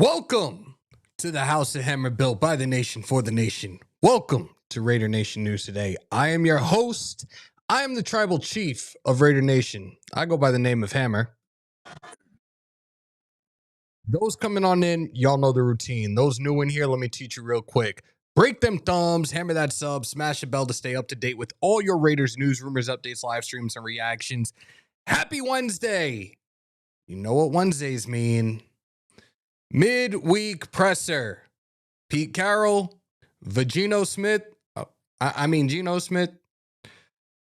Welcome to the House of Hammer, built by the nation for the nation. Welcome to Raider Nation News Today. I am your host. I am the tribal chief of Raider Nation. I go by the name of Hammer. Those coming on in, y'all know the routine. Those new in here, let me teach you real quick. Break them thumbs, hammer that sub, smash the bell to stay up to date with all your Raiders news, rumors, updates, live streams, and reactions. Happy Wednesday. You know what Wednesdays mean. Midweek presser. Pete Carroll, Geno Smith. Geno Smith.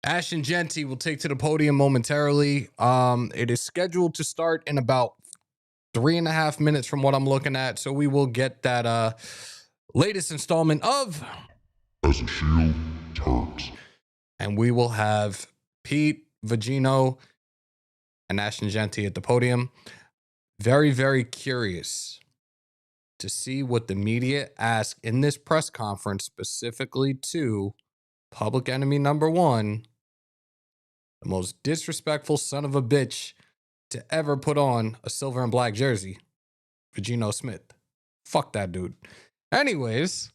Ashton Jeanty will take to the podium momentarily. It is scheduled to start in about 3.5 minutes from what I'm looking at. So we will get that latest installment of As a Shield Turks. And we will have Pete, Geno, and Ashton Jeanty at the podium. Very, very curious to see what the media ask in this press conference, specifically to public enemy number one, the most disrespectful son of a bitch to ever put on a silver and black jersey, Geno Smith. Fuck that dude. Anyways,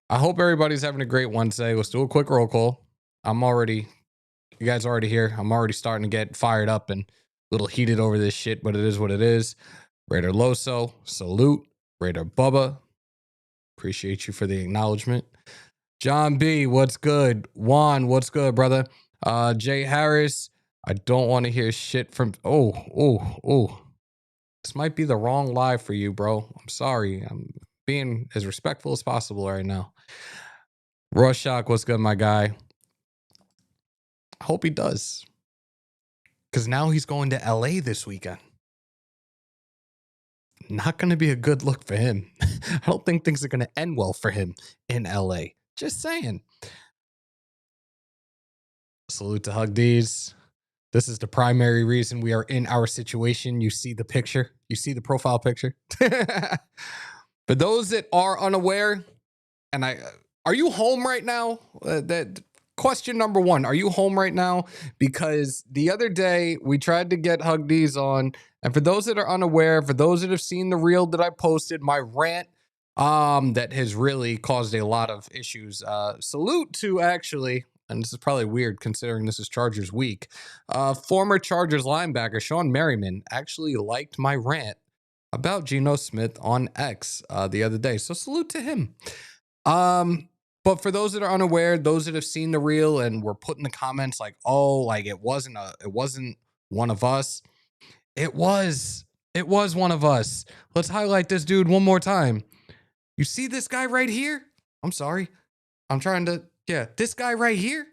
I hope everybody's having a great Wednesday. Let's do a quick roll call. You guys are already here. I'm already starting to get fired up and a little heated over this shit, but it is what it is. Raider Loso, salute. Raider Bubba, appreciate you for the acknowledgement. John B, what's good? Juan, what's good, brother? Jay Harris, I don't want to hear shit from... Oh. This might be the wrong live for you, bro. I'm sorry. I'm being as respectful as possible right now. Rorschach, what's good, my guy? I hope he does. Because now he's going to LA this weekend. Not going to be a good look for him. I don't think things are going to end well for him in LA. Just saying. Salute to Hugdeez. This is the primary reason we are in our situation. You see the picture. You see the profile picture. For those that are unaware, are you home right now? That question number one, are you home right now? Because the other day we tried to get Hugdeez on. And for those that are unaware, for those that have seen the reel that I posted, my rant that has really caused a lot of issues. Salute to actually, and this is probably weird considering this is Chargers week, former Chargers linebacker Sean Merriman actually liked my rant about Geno Smith on X the other day. So salute to him. But for those that are unaware, those that have seen the reel and were put in the comments like, oh, like it wasn't one of us. It was one of us. Let's highlight this dude one more time. You see this guy right here? I'm sorry. This guy right here.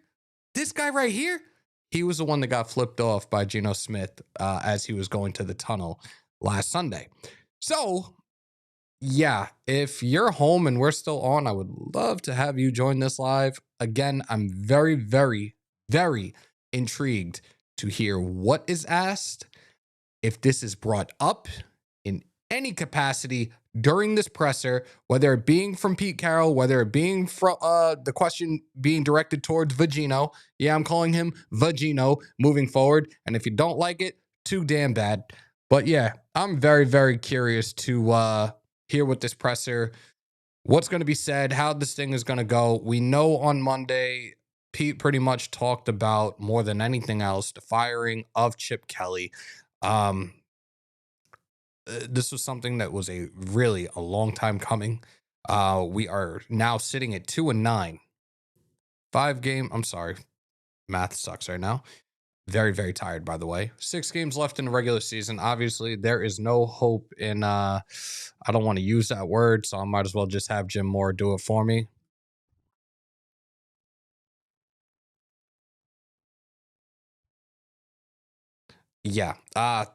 He was the one that got flipped off by Geno Smith as he was going to the tunnel last Sunday. So, yeah, if you're home and we're still on, I would love to have you join this live. Again, I'm very, very, very intrigued to hear what is asked. If this is brought up in any capacity during this presser, whether it being from Pete Carroll, whether it being from the question being directed towards Geno. Yeah, I'm calling him Geno moving forward. And if you don't like it, too damn bad. But yeah, I'm very, very curious to hear what this presser, what's going to be said, how this thing is going to go. We know on Monday, Pete pretty much talked about more than anything else, the firing of Chip Kelly. This was something that was a long time coming. We are now sitting at 2-9. 5 game. I'm sorry. Math sucks right now. Very, very tired, by the way. 6 games left in the regular season. Obviously, there is no hope in, I don't want to use that word, so I might as well just have Jim Moore do it for me. Yeah,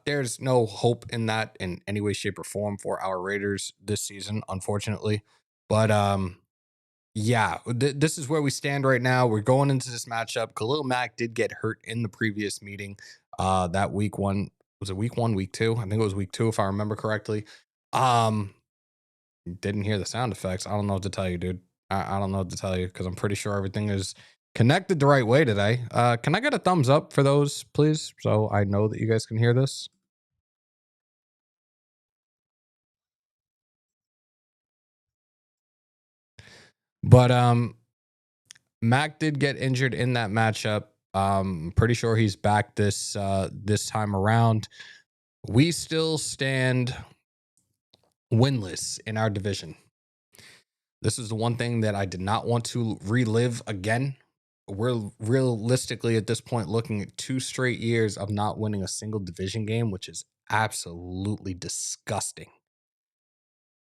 there's no hope in that in any way, shape, or form for our Raiders this season, unfortunately. But yeah, this is where we stand right now. We're going into this matchup. Khalil Mack did get hurt in the previous meeting. That week one, was it week 1, week 2? I think it was week 2 if I remember correctly. Didn't hear the sound effects. I don't know what to tell you, dude. I don't know what to tell you because I'm pretty sure everything is connected the right way today. Can I get a thumbs up for those, please? So I know that you guys can hear this. But Mac did get injured in that matchup. Pretty sure he's back this time around. We still stand winless in our division. This is the one thing that I did not want to relive again. We're realistically at this point looking at 2 straight years of not winning a single division game, which is absolutely disgusting.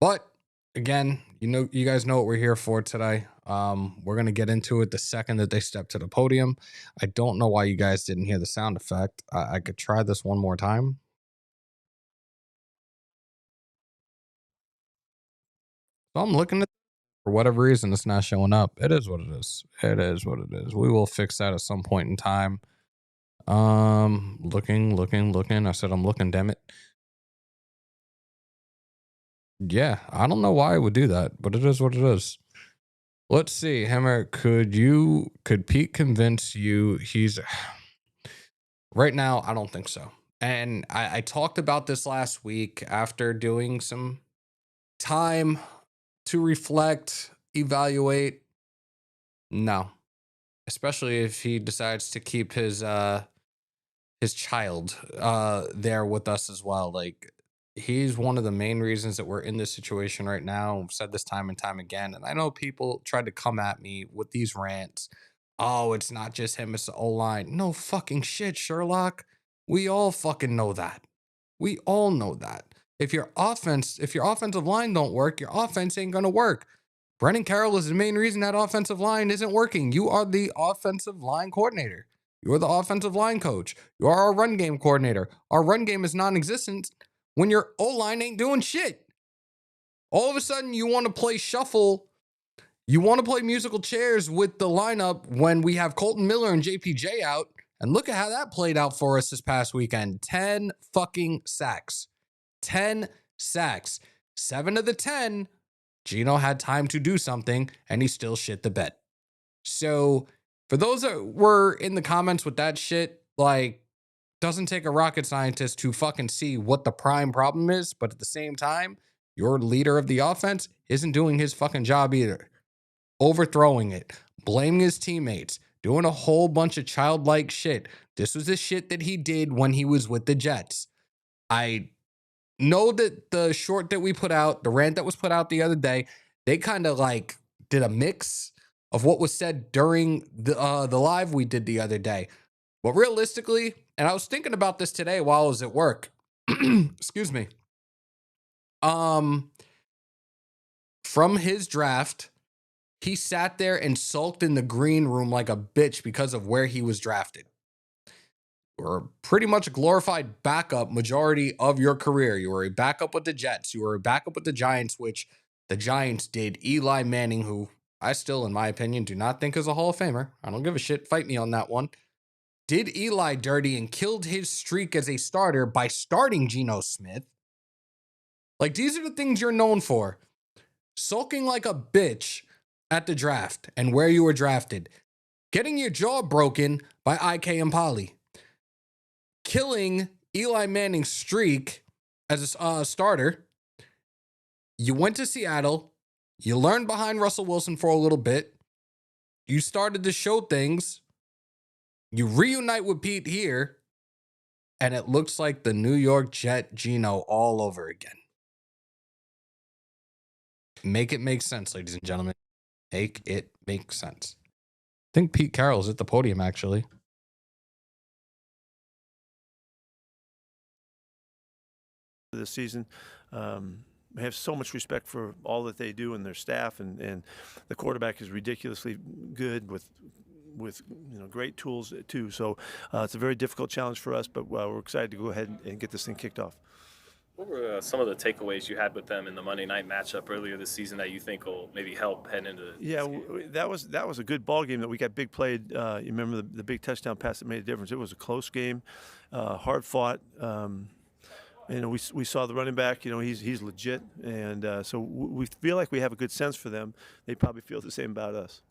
But again, you guys know what we're here for today. We're gonna get into it the second that they step to the podium. I don't know why you guys didn't hear the sound effect. I could try this one more time. So I'm looking at, for whatever reason, it's not showing up. It is what it is. It is what it is. We will fix that at some point in time. Looking. I said I'm looking, damn it. Yeah, I don't know why it would do that, but it is what it is. Let's see, Hammer, could Pete convince you he's right now? I don't think so. And I talked about this last week after doing some time to reflect, evaluate. No, especially if he decides to keep his child there with us as well. Like, he's one of the main reasons that we're in this situation right now. I've said this time and time again, and I know people tried to come at me with these rants. Oh, it's not just him, it's the O-line. No fucking shit, Sherlock. We all fucking know that. We all know that. If your offensive line don't work, your offense ain't gonna work. Brennan Carroll is the main reason that offensive line isn't working. You are the offensive line coordinator. You are the offensive line coach. You are our run game coordinator. Our run game is non-existent when your O-line ain't doing shit. All of a sudden, you want to play shuffle. You want to play musical chairs with the lineup when we have Colton Miller and JPJ out. And look at how that played out for us this past weekend. 10 fucking sacks. 10 sacks. 7 of the 10, Geno had time to do something, and he still shit the bed. So for those that were in the comments with that shit, like, doesn't take a rocket scientist to fucking see what the prime problem is. But at the same time, your leader of the offense isn't doing his fucking job either. Overthrowing it, blaming his teammates, doing a whole bunch of childlike shit. This was the shit that he did when he was with the Jets. I know that the short that we put out, the rant that was put out the other day, they kind of like did a mix of what was said during the live we did the other day. But realistically, and I was thinking about this today while I was at work. Excuse me. From his draft, he sat there and sulked in the green room like a bitch because of where he was drafted. Or pretty much a glorified backup majority of your career. You were a backup with the Jets. You were a backup with the Giants, which the Giants did Eli Manning, who I still, in my opinion, do not think is a Hall of Famer. I don't give a shit. Fight me on that one. Did Eli dirty and killed his streak as a starter by starting Geno Smith. Like, these are the things you're known for. Sulking like a bitch at the draft and where you were drafted. Getting your jaw broken by IK and Polly. Killing Eli Manning's streak as a starter. You went to Seattle. You learned behind Russell Wilson for a little bit. You started to show things. You reunite with Pete here. And it looks like the New York Jet Geno all over again. Make it make sense, ladies and gentlemen. Make it make sense. I think Pete Carroll's at the podium, actually. This season. I have so much respect for all that they do and their staff, and the quarterback is ridiculously good with great tools too. So it's a very difficult challenge for us, but we're excited to go ahead and get this thing kicked off. What were some of the takeaways you had with them in the Monday night matchup earlier this season that you think will maybe help head into? Yeah, that was a good ball game that we got big played. You remember the big touchdown pass that made a difference. It was a close game, hard fought. We saw the running back. He's legit, and so we feel like we have a good sense for them. They probably feel the same about us.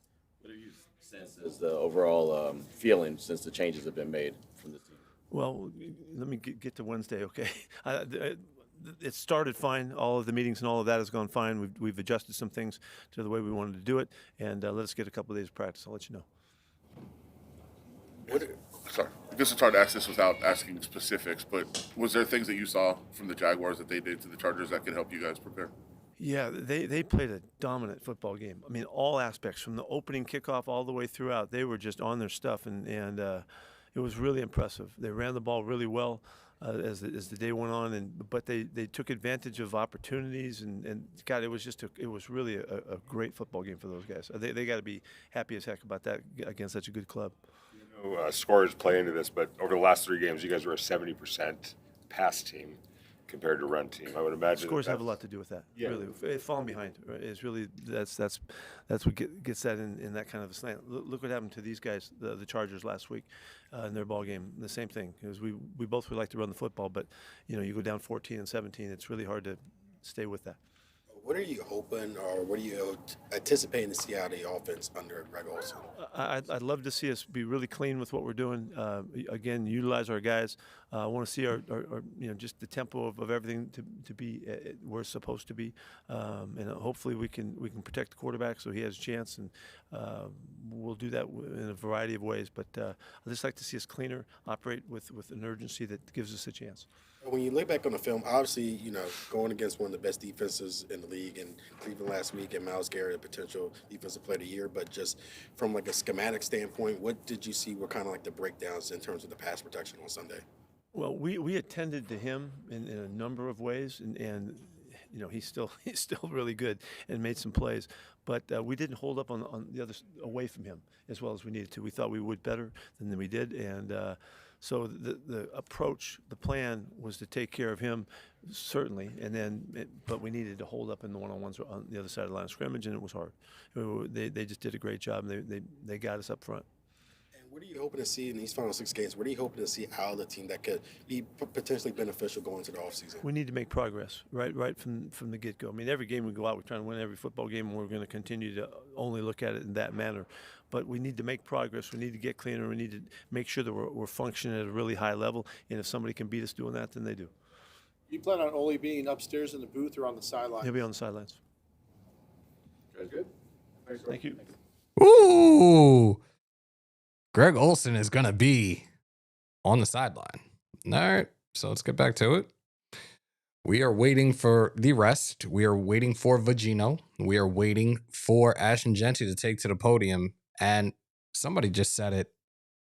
What have you sensed as the overall feeling since the changes have been made from the team? Well, let me get to Wednesday, okay? it started fine. All of the meetings and all of that has gone fine. We've adjusted some things to the way we wanted to do it, and let us get a couple of days of practice. I'll let you know. Sorry, I guess it's hard to ask this without asking specifics, but was there things that you saw from the Jaguars that they did to the Chargers that could help you guys prepare? Yeah, they played a dominant football game. I mean, all aspects, from the opening kickoff all the way throughout, they were just on their stuff, and it was really impressive. They ran the ball really well as the day went on, but they took advantage of opportunities, and God, it was really a great football game for those guys. They got to be happy as heck about that against such a good club. Scores play into this, but over the last 3 games, you guys were a 70% pass team compared to run team. I would imagine scores have a lot to do with that. Yeah. Really, falling behind is really that's what gets that in that kind of a slant. Look what happened to these guys, the Chargers last week in their ball game. The same thing, because we both would like to run the football, but you go down 14 and 17. It's really hard to stay with that. What are you hoping, or what are you anticipating to see out of the offense under Greg Olson? I'd love to see us be really clean with what we're doing. Again, utilize our guys. I want to see our just the tempo of everything to be where it's supposed to be, and hopefully we can protect the quarterback so he has a chance, and we'll do that in a variety of ways. But I'd just like to see us cleaner, operate with an urgency that gives us a chance. When you look back on the film, obviously, going against one of the best defenses in the league in Cleveland last week, and Myles Garrett, a potential defensive player of the year, but just from like a schematic standpoint, what did you see were kind of like the breakdowns in terms of the pass protection on Sunday? Well, we attended to him in a number of ways, and he's still really good and made some plays, but we didn't hold up on the other away from him as well as we needed to. We thought we would better than we did, and so the approach, the plan was to take care of him, certainly, but we needed to hold up in the one-on-ones on the other side of the line of scrimmage, and it was hard. They just did a great job, and they got us up front. And what are you hoping to see in these final 6 games? What are you hoping to see out of the team that could be potentially beneficial going into the offseason? We need to make progress right from the get-go. I mean, every game we go out, we're trying to win every football game, and we're going to continue to only look at it in that manner. But we need to make progress. We need to get cleaner. We need to make sure that we're functioning at a really high level. And if somebody can beat us doing that, then they do. You plan on Ole being upstairs in the booth or on the sideline? He'll be on the sidelines. good. Thank you. Ooh. Greg Olson is going to be on the sideline. All right, so let's get back to it. We are waiting for the rest. We are waiting for vidIQ. We are waiting for Ashton Jeanty to take to the podium. And somebody just said it.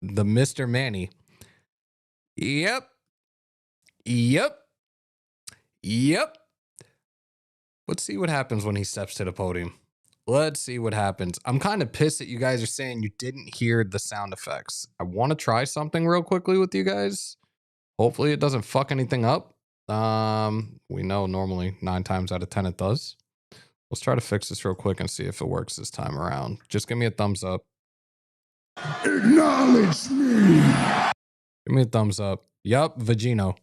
The Mr. Manny. Yep. Let's see what happens when he steps to the podium. Let's see what happens. I'm kind of pissed that you guys are saying you didn't hear the sound effects. I want to try something real quickly with you guys. Hopefully it doesn't fuck anything up. We know normally 9 times out of 10 it does. Let's try to fix this real quick and see if it works this time around. Just give me a thumbs up. Acknowledge me. Give me a thumbs up. Yup, vidIQ.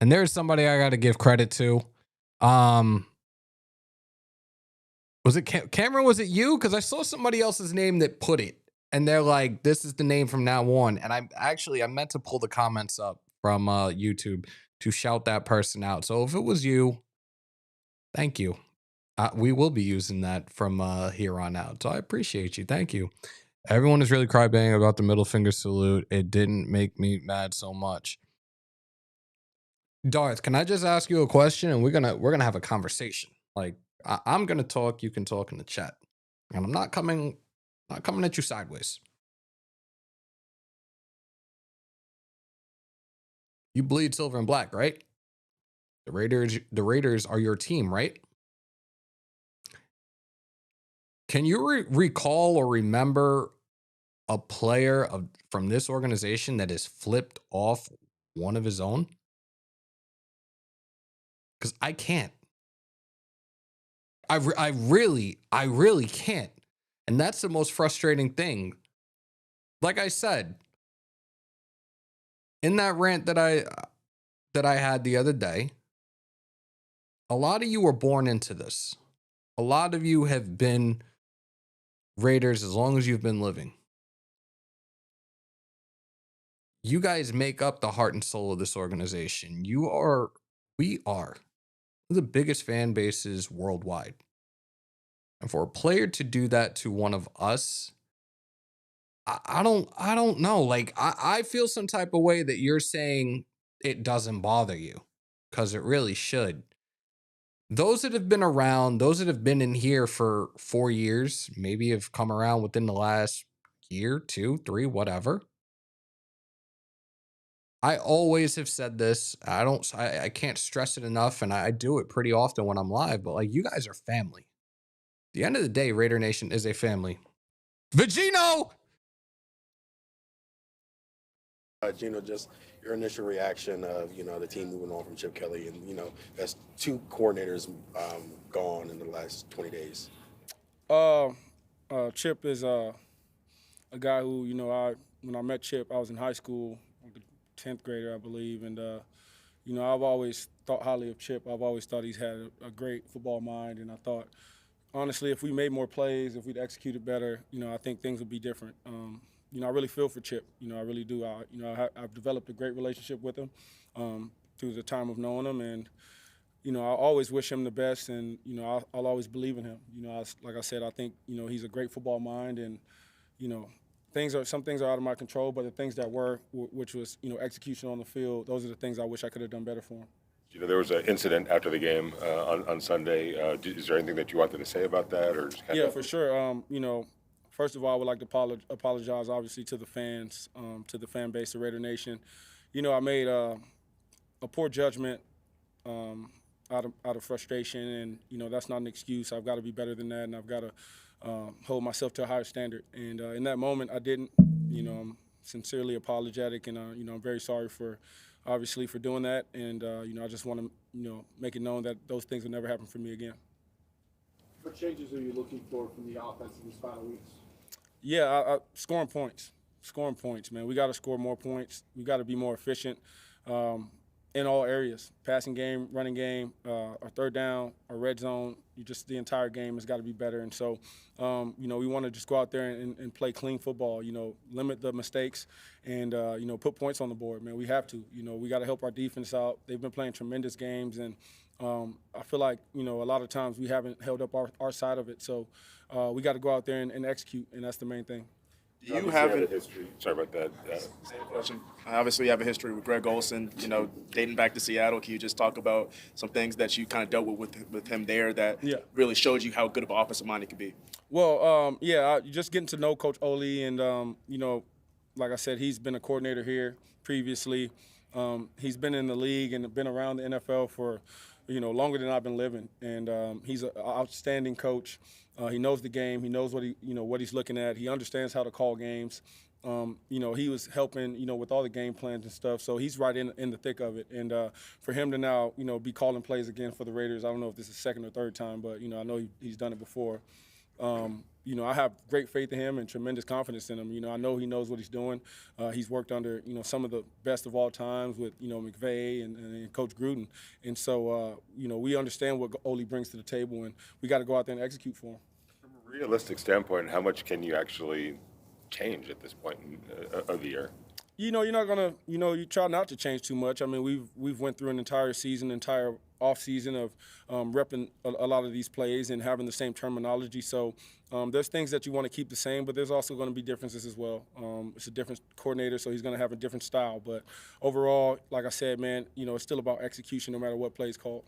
And there's somebody I got to give credit to. Was it Cameron? Was it you? Because I saw somebody else's name that put it. And they're like, this is the name from now on. And I meant to pull the comments up from YouTube to shout that person out. So if it was you, thank you. We will be using that from here on out. So I appreciate you. Thank you. Everyone is really crybabying about the middle finger salute. It didn't make me mad so much. Darth, can I just ask you a question and we're gonna have a conversation? Like I'm gonna talk, you can talk in the chat. And I'm not coming at you sideways. You bleed silver and black, right? The Raiders are your team, right? Can you recall or remember a player from this organization that has flipped off one of his own? Because I can't. I really can't. And that's the most frustrating thing. Like I said, in that rant that I had the other day, a lot of you were born into this. A lot of you have been Raiders as long as you've been living. You guys make up the heart and soul of this organization. We are the biggest fan bases worldwide. And for a player to do that to one of us, I don't know. Like I feel some type of way that you're saying it doesn't bother you, because it really should. Those that have been around, those that have been in here for 4 years, maybe have come around within the last year, 2, 3, whatever. I always have said this. I can't stress it enough, and I do it pretty often when I'm live, but like, you guys are family. At the end of the day, Raider Nation is a family. Vigino! Geno, just your initial reaction of, the team moving on from Chip Kelly, and, that's 2 coordinators gone in the last 20 days. Chip is a guy who, when I met Chip, I was in high school, like a 10th grader, I believe, and, I've always thought highly of Chip. I've always thought he's had a great football mind, and I thought, honestly, if we made more plays, if we'd executed better, I think things would be different. I really feel for Chip. I really do. I've developed a great relationship with him through the time of knowing him, and I always wish him the best, and I'll always believe in him. Like I said, I think he's a great football mind, and some things are out of my control, but the things that were, which was execution on the field, those are the things I wish I could have done better for him. There was an incident after the game on Sunday. Is there anything that you wanted to say about that, or just Yeah, for sure. First of all, I would like to apologize, obviously, to the fans, to the fan base, the Raider Nation. I made a poor judgment out of frustration, and that's not an excuse. I've got to be better than that, and I've got to hold myself to a higher standard. And in that moment, I didn't. I'm sincerely apologetic, and I'm very sorry for doing that. And I just want to make it known that those things will never happen for me again. What changes are you looking for from the offense in these final weeks? Yeah, scoring points. Scoring points, man. We got to score more points. We got to be more efficient in all areas. Passing game, running game, our third down, our red zone. The entire game has got to be better. And so, we want to just go out there and play clean football. Limit the mistakes and put points on the board, man. We have to. We got to help our defense out. They've been playing tremendous games, and I feel like a lot of times we haven't held up our side of it. So we got to go out there and execute, and that's the main thing. Do you have a history? Sorry about that. Same question. Obviously, you have a history with Greg Olson, dating back to Seattle. Can you just talk about some things that you kind of dealt with him there that really showed you how good of an offensive mind he could be? Well, just getting to know Coach Ole, and, like I said, he's been a coordinator here previously. He's been in the league and been around the NFL for, longer than I've been living. And he's an outstanding coach. He knows the game. He knows what he's looking at. He understands how to call games. He was helping, with all the game plans and stuff. So he's right in the thick of it. And for him to now, be calling plays again for the Raiders, I don't know if this is second or third time, but, I know he's done it before. I have great faith in him and tremendous confidence in him. I know he knows what he's doing. He's worked under, some of the best of all times with, McVay and Coach Gruden. And so, we understand what Ole brings to the table, and we got to go out there and execute for him. From a realistic standpoint, how much can you actually change at this point of the year? You're not gonna, you try not to change too much. I mean, we've went through an entire off season of repping a lot of these plays and having the same terminology. So there's things that you want to keep the same, but there's also going to be differences as well. It's a different coordinator, so he's going to have a different style. But overall, like I said, man, it's still about execution no matter what play is called.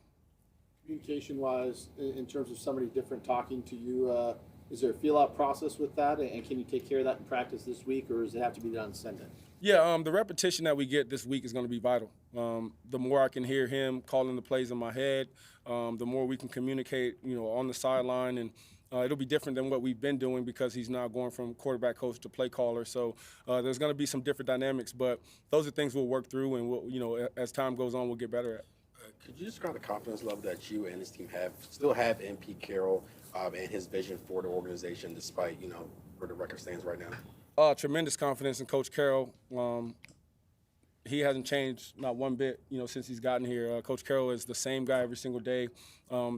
Communication-wise, in terms of somebody different talking to you, is there a feel-out process with that, and can you take care of that in practice this week, or does it have to be done on Sunday? Yeah, the repetition that we get this week is going to be vital. The more I can hear him calling the plays in my head, the more we can communicate, on the sideline, and it'll be different than what we've been doing because he's now going from quarterback coach to play caller. So there's going to be some different dynamics, but those are things we'll work through, and we'll, as time goes on, we'll get better at. Could you describe the confidence level that you and his team still have in Pete Carroll and his vision for the organization, despite where the record stands right now? Tremendous confidence in Coach Carroll. He hasn't changed not one bit, since he's gotten here. Coach Carroll is the same guy every single day.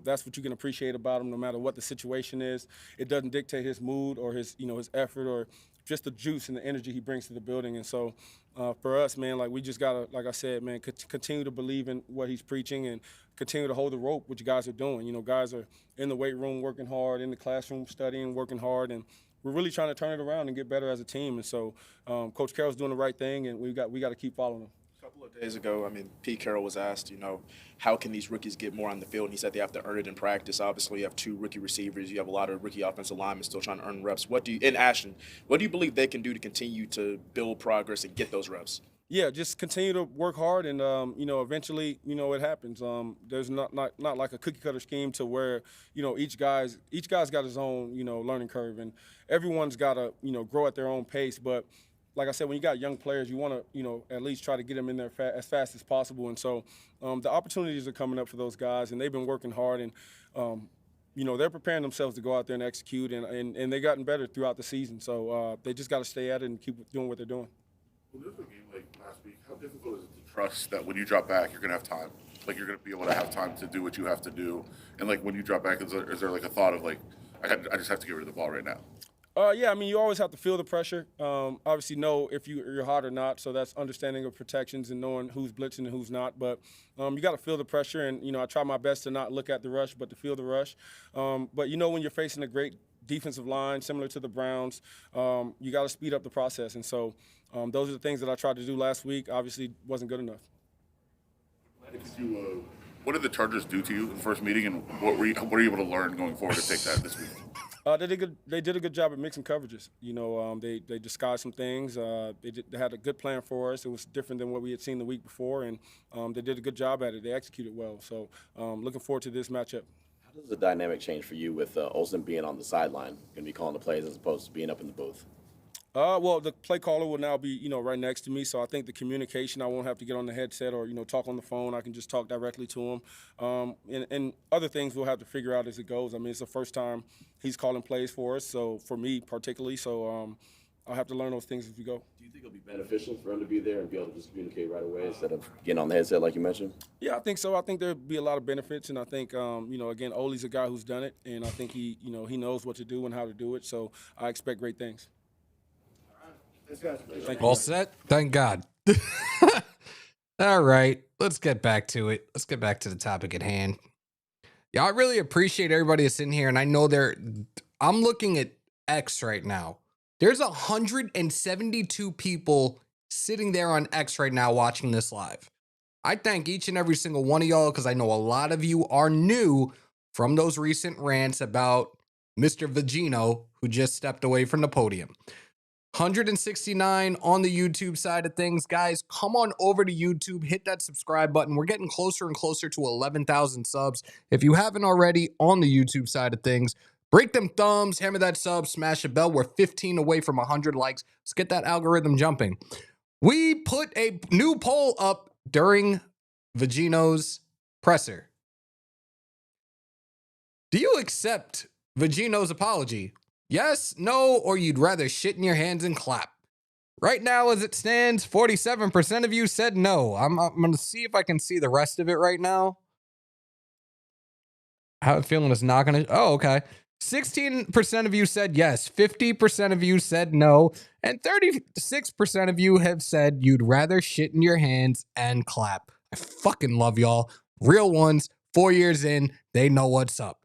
That's what you can appreciate about him, no matter what the situation is. It doesn't dictate his mood or his effort or just the juice and the energy he brings to the building. And so, for us, man, like we just gotta, like I said, man, continue to believe in what he's preaching and continue to hold the rope, what you guys are doing. You know, guys are in the weight room working hard, in the classroom studying, working hard, and we're really trying to turn it around and get better as a team. And so, Coach Carroll's doing the right thing, and we got to keep following him. A couple of days ago, I mean, Pete Carroll was asked, you know, how can these rookies get more on the field? And he said they have to earn it in practice. Obviously, you have 2 rookie receivers. You have a lot of rookie offensive linemen still trying to earn reps. What do you believe they can do to continue to build progress and get those reps? Yeah, just continue to work hard, and you know, eventually, you know, it happens. There's not like a cookie cutter scheme to where, you know, each guy's got his own, you know, learning curve, and everyone's got to, you know, grow at their own pace. But like I said, when you got young players, you want to, you know, at least try to get them in there as fast as possible. And so the opportunities are coming up for those guys, and they've been working hard, and you know, they're preparing themselves to go out there and execute, and they've gotten better throughout the season. So they just got to stay at it and keep doing what they're doing. Well, this was a game like last week. How difficult is it to trust that when you drop back, you're gonna have time? Like you're gonna be able to have time to do what you have to do. And like when you drop back, is there like a thought of like, I just have to get rid of the ball right now? Yeah, I mean, you always have to feel the pressure. Obviously, know if you're hot or not. So that's understanding of protections and knowing who's blitzing and who's not. But you got to feel the pressure, and you know, I try my best to not look at the rush, but to feel the rush. But you know, when you're facing a great defensive line similar to the Browns, you got to speed up the process. And so those are the things that I tried to do last week. Obviously, wasn't good enough. What did the Chargers do to you in the first meeting, and what are you able to learn going forward to take that this week? They did a good job at mixing coverages. You know, they disguised some things. They had a good plan for us. It was different than what we had seen the week before, and they did a good job at it. They executed well. So looking forward to this matchup. How does the dynamic change for you with Olsen being on the sideline, going to be calling the plays as opposed to being up in the booth? Well, the play caller will now be, you know, right next to me, so I think the communication, I won't have to get on the headset or, you know, talk on the phone. I can just talk directly to him. And other things we'll have to figure out as it goes. I mean, it's the first time he's calling plays for us, so for me particularly. So I'll have to learn those things as we go. Do you think it'll be beneficial for him to be there and be able to just communicate right away instead of getting on the headset like you mentioned? Yeah, I think so. I think there'll be a lot of benefits, and I think, you know, again, Ole's a guy who's done it, and I think he knows what to do and how to do it. So I expect great things. All set? Thank God. All right, let's get back to it. Let's get back to the topic at hand. Yeah, I really appreciate everybody that's in here, and I know I'm looking at X right now. There's 172 people sitting there on X right now watching this live. I thank each and every single one of y'all because I know a lot of you are new from those recent rants about Mr. Vagino, who just stepped away from the podium. 169 on the YouTube side of things. Guys, come on over to YouTube, hit that subscribe button. We're getting closer and closer to 11,000 subs. If you haven't already on the YouTube side of things, break them thumbs, hammer that sub, smash a bell. We're 15 away from 100 likes. Let's get that algorithm jumping. We put a new poll up during Vagino's presser. Do you accept Vagino's apology? Yes, no, or you'd rather shit in your hands and clap? Right now, as it stands, 47% of you said no. I'm going to see if I can see the rest of it right now. I have a feeling it's not going to. Oh, okay. 16% of you said yes. 50% of you said no. And 36% of you have said you'd rather shit in your hands and clap. I fucking love y'all. Real ones, 4 years in, they know what's up.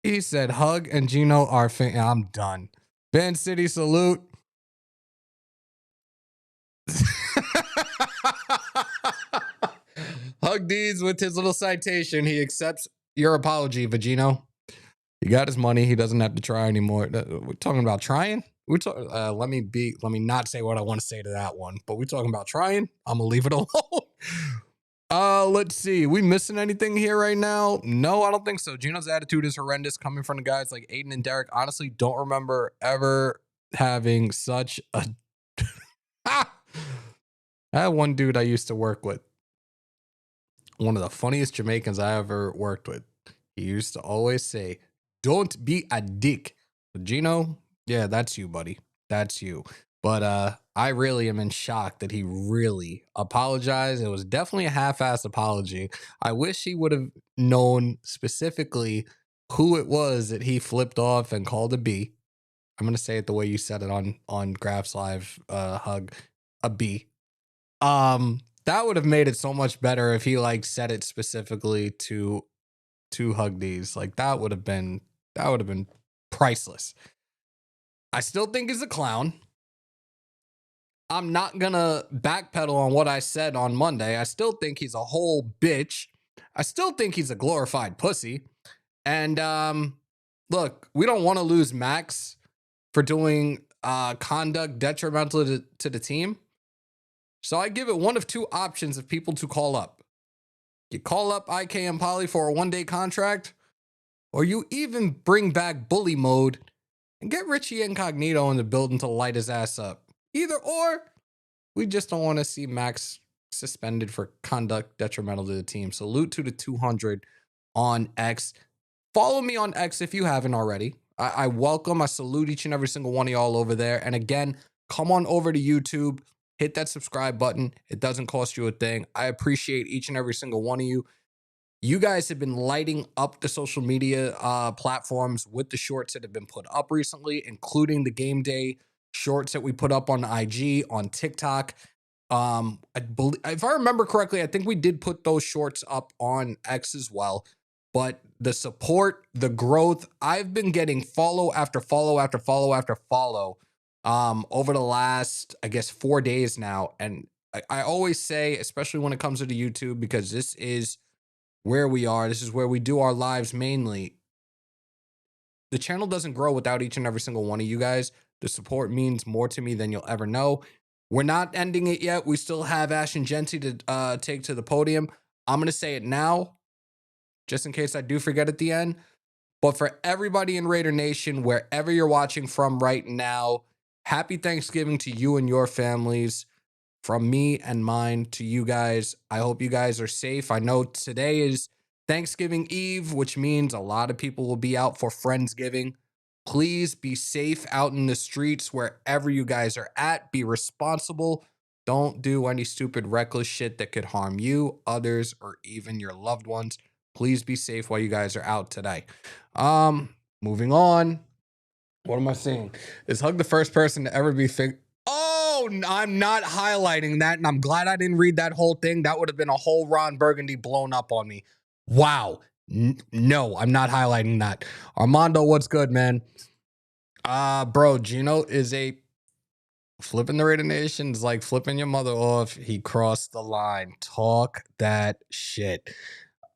He said, Hug and Geno are I'm done. Ben City salute. Hugdeez with his little citation. He accepts your apology, Vagino. He got his money. He doesn't have to try anymore. We're talking about trying. Let me not say what I want to say to that one. But we're talking about trying. I'm gonna leave it alone. Let's see. We missing anything here right now? No, I don't think so. Geno's attitude is horrendous coming from the guys like Aiden and Derek. Honestly, don't remember ever having such a... I had one dude I used to work with. One of the funniest Jamaicans I ever worked with. He used to always say, don't be a dick. Geno, yeah, that's you, buddy. That's you. But I really am in shock that he really apologized. It was definitely a half-assed apology. I wish he would have known specifically who it was that he flipped off and called a B. I'm gonna say it the way you said it on Graphs Live, Hug, a B. That would have made it so much better if he like said it specifically to Hugdeez. Like that would have been priceless. I still think he's a clown. I'm not gonna backpedal on what I said on Monday. I still think he's a whole bitch. I still think he's a glorified pussy. And look, we don't want to lose Max for doing conduct detrimental to the team. So I give it one of two options of people to call up. You call up IK and Polly for a one-day contract, or you even bring back bully mode and get Richie Incognito in the building to light his ass up. Either or, we just don't want to see Max suspended for conduct detrimental to the team. Salute to the 200 on X. Follow me on X if you haven't already. I welcome, I salute each and every single one of y'all over there. And again, come on over to YouTube. Hit that subscribe button. It doesn't cost you a thing. I appreciate each and every single one of you. You guys have been lighting up the social media platforms with the shorts that have been put up recently, including the game day shorts that we put up on IG, on TikTok. If I remember correctly, I think we did put those shorts up on X as well. But the support, the growth, I've been getting follow after follow after follow after follow over the last, I guess, 4 days now. And I always say, especially when it comes to the YouTube, because this is where we are, this is where we do our lives mainly. The channel doesn't grow without each and every single one of you guys. The support means more to me than you'll ever know. We're not ending it yet. We still have Ashton Jeanty to take to the podium. I'm going to say it now, just in case I do forget at the end. But for everybody in Raider Nation, wherever you're watching from right now, happy Thanksgiving to you and your families. From me and mine to you guys. I hope you guys are safe. I know today is Thanksgiving Eve, which means a lot of people will be out for Friendsgiving. Please be safe out in the streets wherever you guys are at. Be responsible. Don't do any stupid, reckless shit that could harm you, others, or even your loved ones. Please be safe while you guys are out today. Moving on. What am I saying? Is Hug the first person to ever be Oh, I'm not highlighting that, and I'm glad I didn't read that whole thing. That would have been a whole Ron Burgundy blown up on me. Wow. No, I'm not highlighting that. Armando, what's good, man? Bro, Geno is a flipping the Raider Nation is like flipping your mother off. He crossed the line. Talk that shit.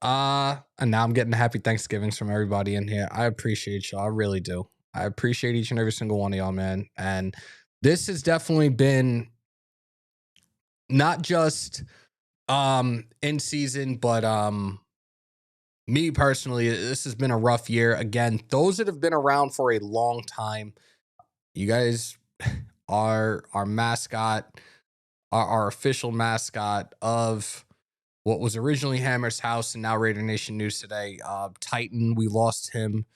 And now I'm getting happy Thanksgivings from everybody in here. I appreciate y'all. I really do. I appreciate each and every single one of y'all, man. And this has definitely been not just in season, but me personally, this has been a rough year. Again, those that have been around for a long time, you guys are our mascot, our official mascot of what was originally Hammer's House and now Raider Nation News Today. Titan, we lost him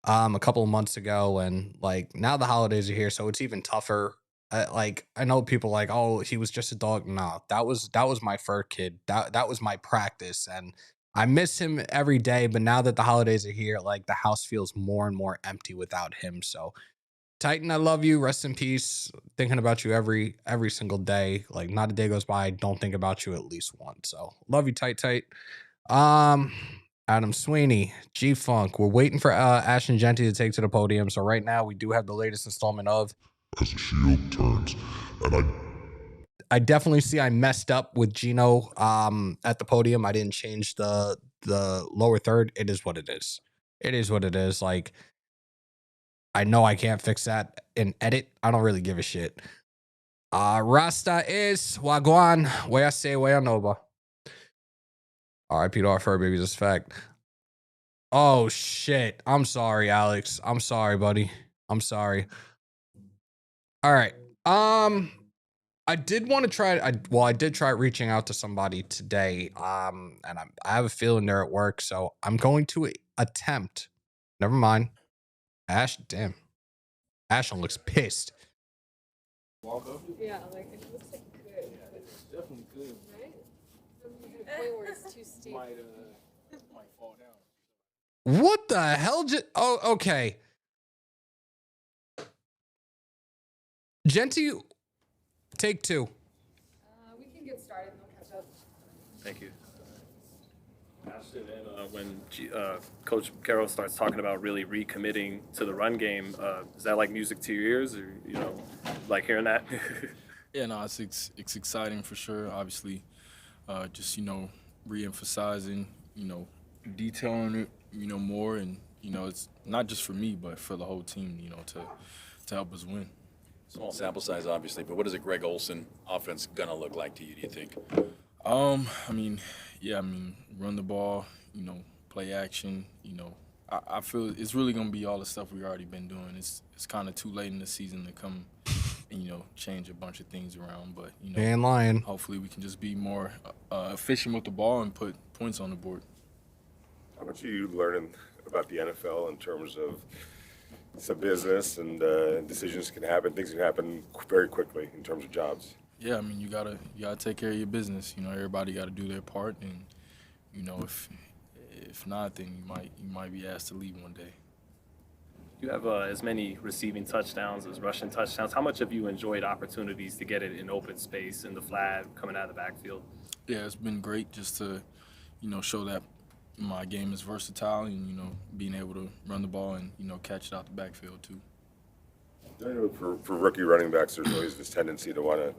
a couple of months ago, and like now the holidays are here, so it's even tougher. Like I know people like, oh, he was just a dog. No, that was my fur kid. That was my practice, and I miss him every day. But now that the holidays are here, like the house feels more and more empty without him. So Titan, I love you. Rest in peace. Thinking about you every single day. Like not a day goes by I don't think about you at least once. So love you, tight. Adam Sweeney, G-Funk. We're waiting for Ashton Jeanty to take to the podium. So right now we do have the latest installment of As the Shield Turns. And I definitely see I messed up with Geno at the podium. I didn't change the lower third. It is what it is. It is what it is. Like I know I can't fix that in edit. I don't really give a shit. Rasta is Wagwan. Where say where Nova. R.I.P. to our fur babies, this fact. Oh, shit. I'm sorry, Alex. I'm sorry, buddy. I'm sorry. All right. I did want to try. I did try reaching out to somebody today. And I have a feeling they're at work, so I'm going to attempt. Never mind. Damn. Ashton looks pissed. Yeah, like it looks like good. It's definitely good. Right? The point where it's too steep. Might fall down. What the hell? Oh, okay. Jeanty, take 2. We can get started and we'll catch up. Thank you. Ashton, and when Coach Carroll starts talking about really recommitting to the run game, is that like music to your ears, or like hearing that? Yeah, no, it's exciting for sure. Obviously, just re-emphasizing, detailing it, more, and it's not just for me, but for the whole team, to help us win. Small sample size, obviously, but what is a Greg Olsen offense gonna look like to you? Do you think? Run the ball, play action. I feel it's really gonna be all the stuff we've already been doing. It's kind of too late in the season to come and change a bunch of things around. But ain't lying. Hopefully we can just be more efficient with the ball and put points on the board. How much are you learning about the NFL in terms of it's a business and decisions can happen, things can happen very quickly in terms of jobs? Yeah, I mean you gotta take care of your business. Everybody got to do their part, and if not, then you might be asked to leave one day. You have as many receiving touchdowns as rushing touchdowns. How much have you enjoyed opportunities to get it in open space, in the flat, coming out of the backfield? Yeah, it's been great just to, show that my game is versatile and, being able to run the ball and, catch it out the backfield too. I know for rookie running backs, there's always this tendency to want to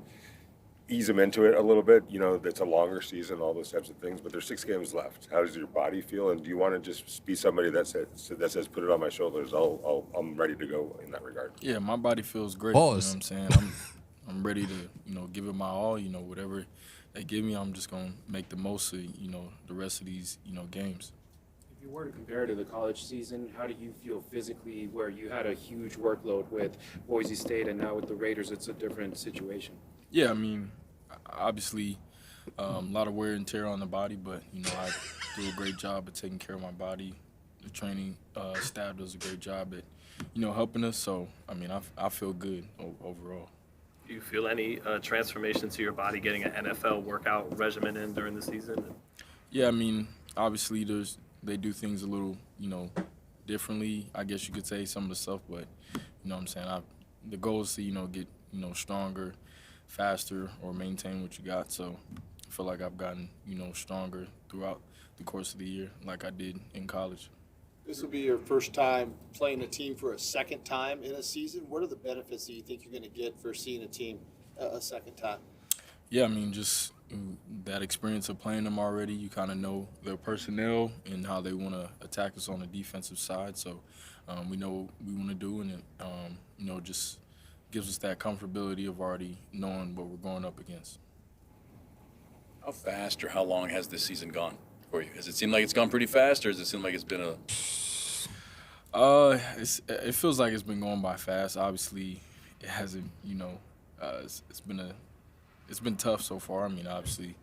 ease them into it a little bit. It's a longer season, all those types of things, but there's 6 games left. How does your body feel? And do you want to just be somebody that says, put it on my shoulders, I'm ready to go in that regard? Yeah, my body feels great. Pause. You know what I'm saying? I'm ready to, give it my all. Whatever they give me, I'm just going to make the most of, the rest of these, games. If you were to compare to the college season, how do you feel physically where you had a huge workload with Boise State and now with the Raiders, it's a different situation? Yeah, I mean, obviously, a lot of wear and tear on the body, but, I do a great job of taking care of my body. The training staff does a great job at, helping us. So, I mean, I feel good overall. Do you feel any transformation to your body getting an NFL workout regimen in during the season? Yeah, I mean, obviously they do things a little, differently, I guess you could say, some of the stuff, but, what I'm saying, the goal is to, get, stronger, faster, or maintain what you got. So I feel like I've gotten, stronger throughout the course of the year like I did in college. This will be your first time playing a team for a second time in a season. What are the benefits that you think you're going to get for seeing a team a second time? Yeah, I mean, just that experience of playing them already. You kind of know their personnel and how they want to attack us on the defensive side. So we know what we want to do, and it, just gives us that comfortability of already knowing what we're going up against. How fast or how long has this season gone for you? Does it seem like it's gone pretty fast, or does it seem like it's been a... It feels like it's been going by fast. Obviously, it hasn't, it's been tough so far. I mean, obviously,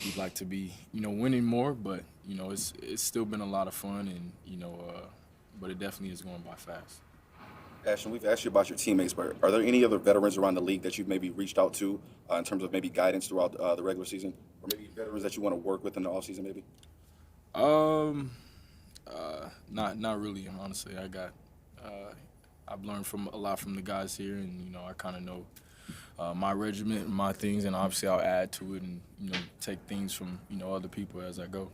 we'd like to be, winning more, but, it's still been a lot of fun, and, but it definitely is going by fast. Ashton, we've asked you about your teammates, but are there any other veterans around the league that you've maybe reached out to in terms of maybe guidance throughout the regular season, or maybe veterans that you want to work with in the offseason maybe? Not really, honestly. I've learned a lot from the guys here, and, I kind of know my regiment and my things, and obviously I'll add to it and, take things from, other people as I go.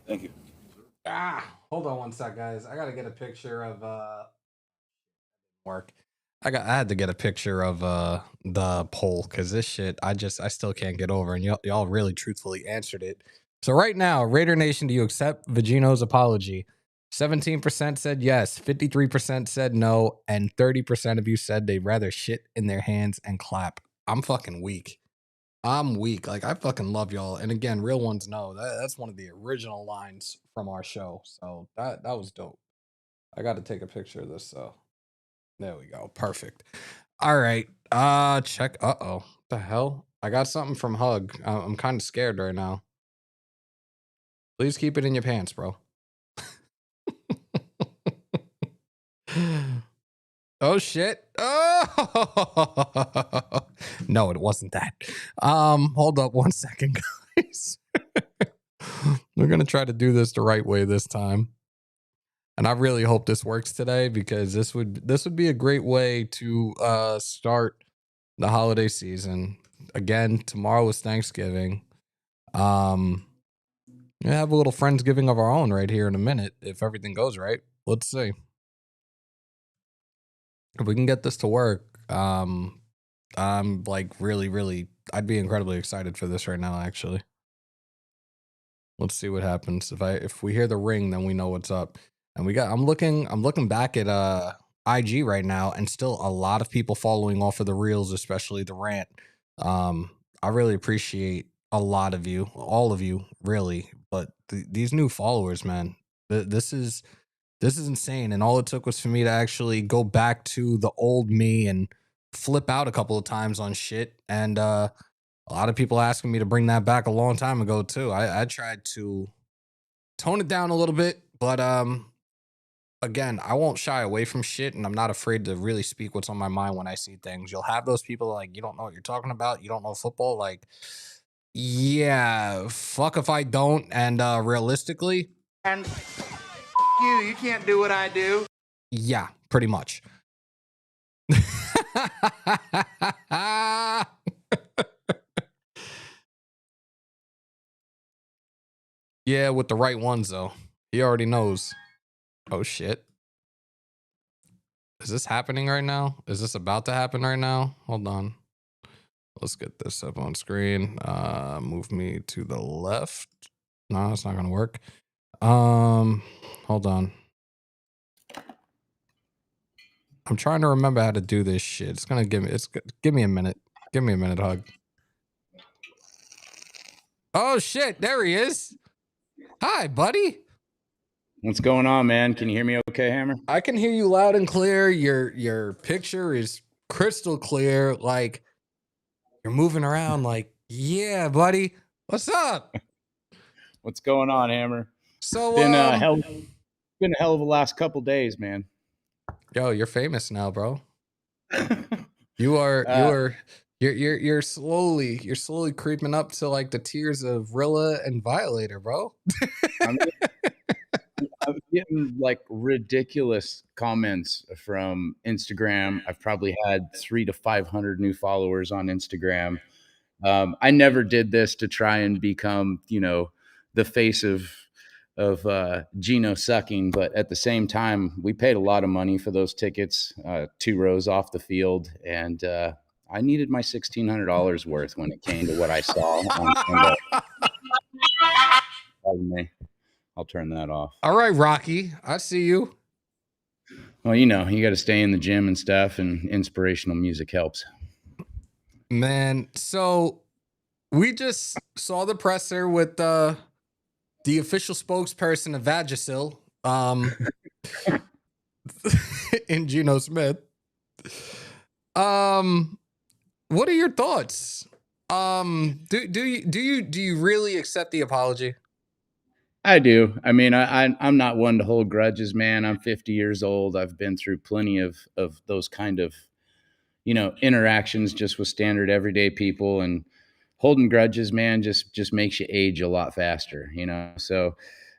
Thank you. Hold on one sec, guys. I gotta get a picture of work. I had to get a picture of the poll because this shit I still can't get over, and y'all really truthfully answered it. So right now, Raider Nation, do you accept Geno's apology? 17% said yes, 53% said no, and 30% of you said they'd rather shit in their hands and clap. I'm fucking weak. I'm weak. Like, I fucking love y'all. And again, real ones know that's one of the original lines from our show. So that was dope. I got to take a picture of this. So there we go. Perfect. All right. Check. Uh-oh. What the hell? I got something from Hug. I'm kind of scared right now. Please keep it in your pants, bro. Oh shit. Oh no, it wasn't that. Hold up one second, guys. We're gonna try to do this the right way this time. And I really hope this works today, because this would be a great way to start the holiday season. Again, tomorrow is Thanksgiving. We have a little Friendsgiving of our own right here in a minute, if everything goes right. Let's see. If we can get this to work, I'm like really, I'd be incredibly excited for this right now, actually. Let's see what happens. If we hear the ring, then we know what's up. And I'm looking back at IG right now, and still a lot of people following off of the reels, especially the rant. I really appreciate a lot of you, all of you, really. But these new followers, man, this is insane. And all it took was for me to actually go back to the old me and flip out a couple of times on shit. And a lot of people asking me to bring that back a long time ago too. I tried to tone it down a little bit, but again, I won't shy away from shit, and I'm not afraid to really speak what's on my mind when I see things. You'll have those people like, you don't know what you're talking about, you don't know football. Like, yeah, fuck if I don't. And realistically, And you can't do what I do. yeah, pretty much. Yeah, with the right ones though. He already knows. Oh shit. Is this happening right now? Is this about to happen right now? Hold on. Let's get this up on screen. Move me to the left. No, it's not gonna work. Hold on. I'm trying to remember how to do this shit. It's gonna give me a minute. Give me a minute, Hug. Oh shit, there he is. Hi, buddy. What's going on, man? Can you hear me okay, Hammer? I can hear you loud and clear. Your picture is crystal clear. Like, you're moving around like, yeah, buddy. What's up? What's going on, Hammer? So been a hell of a last couple days, man. Yo, you're famous now, bro. You're slowly creeping up to like the tiers of Rilla and Violator, bro. I'm getting like ridiculous comments from Instagram. I've probably had 300 to 500 new followers on Instagram. I never did this to try and become, the face of Geno sucking, but at the same time, we paid a lot of money for those tickets, 2 rows off the field, and I needed my $1,600 worth when it came to what I saw on Sunday. Pardon me. I'll turn that off. All right, Rocky. I see you. Well, you got to stay in the gym and stuff, and inspirational music helps. Man, so we just saw the presser with the official spokesperson of Vagisil, in Geno Smith. What are your thoughts? Do you really accept the apology? I do. I mean, I'm not one to hold grudges, man. I'm 50 years old. I've been through plenty of those kind of, interactions just with standard everyday people, and holding grudges, man, just makes you age a lot faster, So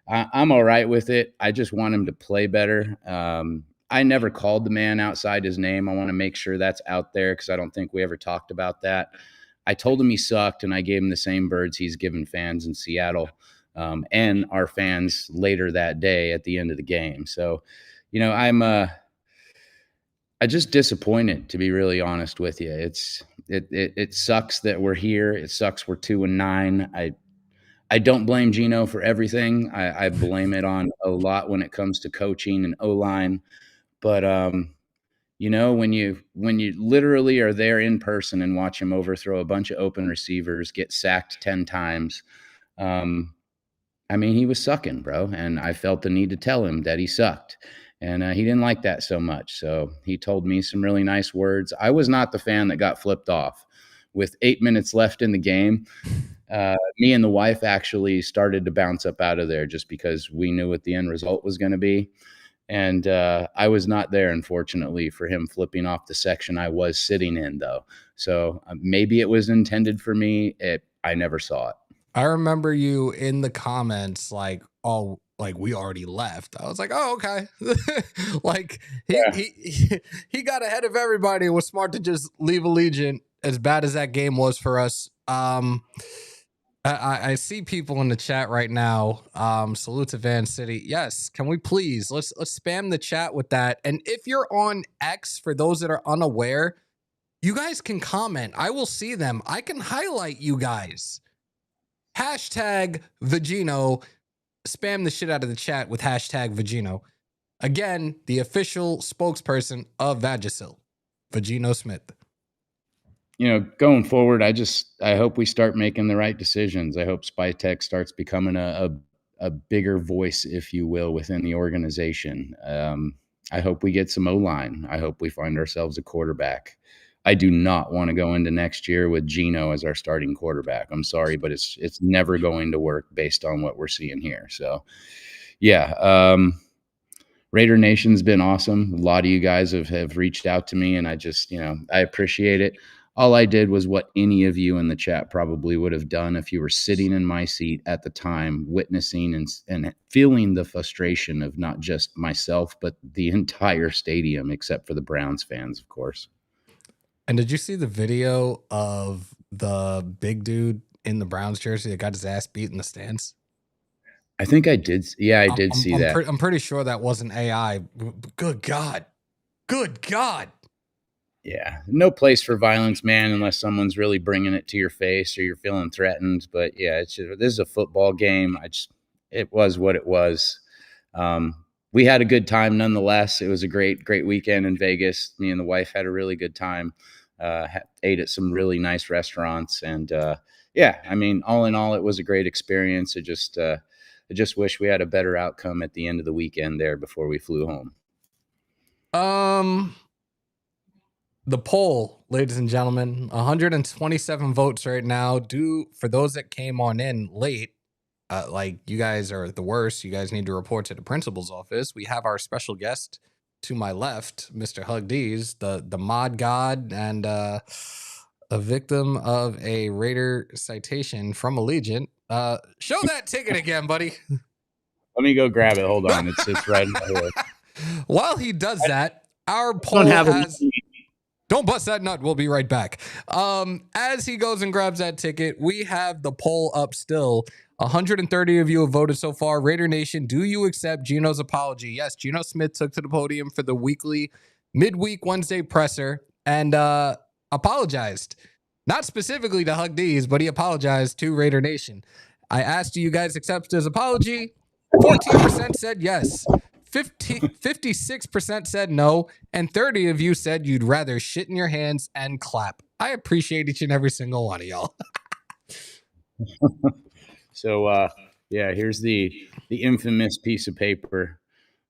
I'm all right with it. I just want him to play better. I never called the man outside his name. I want to make sure that's out there, because I don't think we ever talked about that. I told him he sucked, and I gave him the same birds he's given fans in Seattle. And our fans later that day at the end of the game. So, I'm just disappointed, to be really honest with you. It sucks that we're here. It sucks we're 2-9. I don't blame Geno for everything. I blame it on a lot when it comes to coaching and O-line. But when you literally are there in person and watch him overthrow a bunch of open receivers, get sacked 10 times, he was sucking, bro, and I felt the need to tell him that he sucked, and he didn't like that so much. So he told me some really nice words. I was not the fan that got flipped off. With 8 minutes left in the game, me and the wife actually started to bounce up out of there just because we knew what the end result was going to be. And I was not there, unfortunately, for him flipping off the section I was sitting in, though. So maybe it was intended for me. I never saw it. I remember you in the comments like, oh, like we already left. I was like, oh, okay. Like Yeah. he got ahead of everybody and was smart to just leave Allegiant as bad as that game was for us. I see people in the chat right now. Salute to Van City. Yes, can we please let's spam the chat with that. And if you're on X, for those that are unaware, you guys can comment. I will see them. I can highlight you guys. Hashtag Vagino. Spam the shit out of the chat with hashtag Vagino. Again, the official spokesperson of Vagisil, Geno Smith. You know, going forward, I hope we start making the right decisions. I hope Spytech starts becoming a bigger voice, if you will, within the organization. I hope we get some O-line. I hope we find ourselves a quarterback. I do not want to go into next year with Geno as our starting quarterback. I'm sorry, but it's never going to work based on what we're seeing here. So, yeah, Raider Nation's been awesome. A lot of you guys have reached out to me, and I just, I appreciate it. All I did was what any of you in the chat probably would have done if you were sitting in my seat at the time, witnessing and feeling the frustration of not just myself, but the entire stadium, except for the Browns fans, of course. And did you see the video of the big dude in the Browns jersey that got his ass beat in the stands? I think I did. Yeah, I did see that. I'm pretty sure that wasn't AI. Good God. Good God. Yeah. No place for violence, man, unless someone's really bringing it to your face or you're feeling threatened. But yeah, this is a football game. It was what it was. We had a good time nonetheless. It was a great weekend in Vegas. Me and the wife had a really good time. Ate at some really nice restaurants. And yeah, I mean, all in all, it was a great experience. I just wish we had a better outcome at the end of the weekend there before we flew home. The poll, ladies and gentlemen, 127 votes right now. For those that came on in late, like you guys are the worst. You guys need to report to the principal's office. We have our special guest to my left, Mr. Hugdeez, the mod god and a victim of a Raider citation from Allegiant. Show that ticket again, buddy. Let me go grab it. Hold on. It's right in my head. While he does that, our poll has... Don't bust that nut. We'll be right back. As he goes and grabs that ticket, we have the poll up still. 130 of you have voted so far. Raider Nation, do you accept Geno's apology? Yes, Geno Smith took to the podium for the midweek Wednesday presser and apologized. Not specifically to Hugdeez, but he apologized to Raider Nation. I asked, do you guys accept his apology? 14% said yes. 56% said no, and 30 of you said you'd rather shit in your hands and clap. I appreciate each and every single one of y'all. So, yeah, here's the infamous piece of paper